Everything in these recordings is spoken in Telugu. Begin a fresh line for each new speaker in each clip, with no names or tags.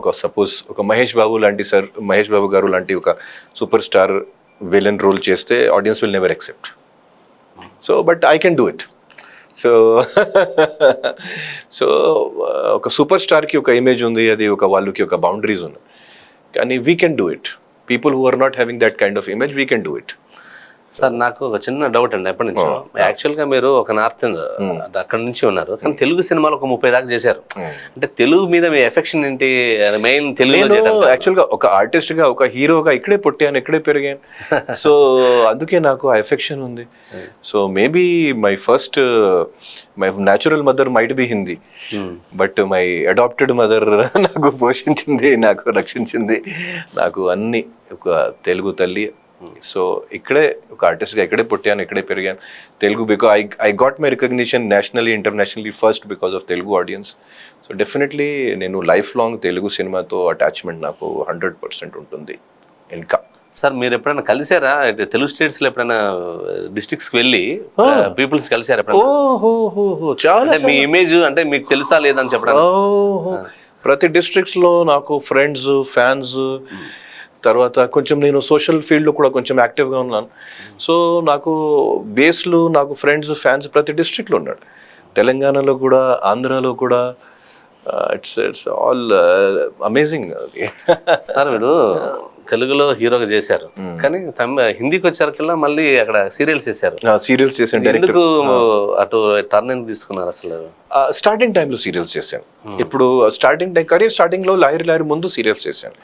ఒక సపోజ్ ఒక మహేష్ బాబు గారు లాంటి ఒక సూపర్ స్టార్ విలన్ రోల్ చేస్తే audience will never accept. So but I can do it. So so ఒక సూపర్ స్టార్కి ఒక ఇమేజ్ ఉంది, అది ఒక వాళ్ళకి ఒక బౌండరీస్ ఉన్నాయి, కానీ we can do it. People who are not having that kind of image we can do it.
Sir నాకు ఒక చిన్న డౌట్ అండి, ఎప్పటి నుంచో యాక్చువల్గా మీరు ఒక నార్త్ అక్కడ నుంచి ఉన్నారు, కానీ తెలుగు సినిమాలు ఒక 30 దాకా చేశారు. అంటే తెలుగు మీద మీ ఎఫెక్షన్ ఏంటి? మెయిన్ తెలుగు
యాక్చువల్గా ఒక ఆర్టిస్ట్ గా ఒక హీరోగా ఇక్కడే పుట్టాను, ఇక్కడే పెరిగాను. సో అందుకే నాకు ఆ ఎఫెక్షన్ ఉంది. So maybe my natural mother might be Hindi, but my adopted mother నాకు పోషించింది, నాకు రక్షించింది, నాకు అన్ని ఒక తెలుగు తల్లి. సో ఇక్కడే ఒక ఆర్టిస్ట్గా ఇక్కడే పుట్టాను, ఇక్కడే పెరిగాను. Telugu because I got my recognition nationally internationally first because of Telugu audience. So definitely నేను లైఫ్ లాంగ్ తెలుగు సినిమాతో అటాచ్మెంట్ నాకు 100% ఉంటుంది ఇంకా.
సార్ మీరు ఎప్పుడైనా కలిసారా తెలుగు స్టేట్స్లో? ఎప్పుడైనా డిస్ట్రిక్ట్స్కి వెళ్ళి పీపుల్స్ కలిసారా ఎప్పుడైనా?
చాలా
మీ ఇమేజ్ అంటే మీకు తెలుసా లేదని చెప్పడం.
ప్రతి డిస్ట్రిక్ట్స్లో నాకు ఫ్రెండ్స్, ఫ్యాన్స్, తర్వాత కొంచెం నేను సోషల్ ఫీల్డ్లో కూడా కొంచెం యాక్టివ్గా ఉన్నాను. సో నాకు బేస్లు, నాకు ఫ్రెండ్స్, ఫ్యాన్స్ ప్రతి డిస్ట్రిక్ట్లో ఉన్నాడు. తెలంగాణలో కూడా, ఆంధ్రాలో కూడా. It's all amazing.
సార్ మీరు తెలుగులో హీరోగా చేశారు, కానీ హిందీకి వచ్చేసరికల్లా మళ్ళీ అక్కడ సీరియల్స్ చేశారు.
సీరియల్స్ చేశాను.
ఎందుకు అటు టర్న్ ఎందుకు తీసుకున్నారు అసలు?
స్టార్టింగ్ టైంలో సీరియల్స్ చేశాను. ఇప్పుడు కెరీర్ స్టార్టింగ్ లో లాయర్ ముందు సీరియల్స్ చేశాను.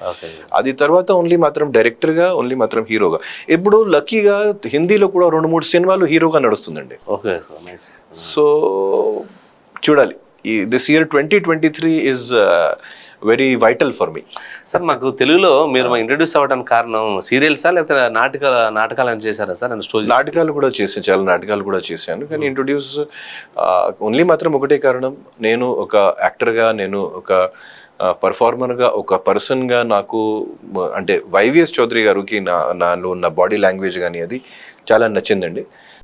అది తర్వాత ఓన్లీ మాత్రం డైరెక్టర్ గా, ఓన్లీ మాత్రం హీరోగా. ఇప్పుడు లక్కీగా హిందీలో కూడా 2-3 సినిమాలు హీరోగా నడుస్తుందండి. సో చూడాలి. This year 2023 is very vital for me.
Sir మాకు తెలుగులో మీరు ఇంట్రడ్యూస్ అవ్వడానికి కారణం సీరియల్సా లేకపోతే నాటకాలు అని చేశారా సార్?
నాటకాలు కూడా చేశాను, చాలా నాటకాలు కూడా చేశాను. కానీ ఇంట్రొడ్యూస్ ఓన్లీ మాత్రం ఒకటే కారణం, నేను ఒక యాక్టర్గా, నేను ఒక పర్ఫార్మర్గా, ఒక పర్సన్గా నాకు అంటే వైవిఎస్ చౌదరి గారికి నాలో ఉన్న బాడీ లాంగ్వేజ్ కానీ అది చాలా నచ్చిందండి.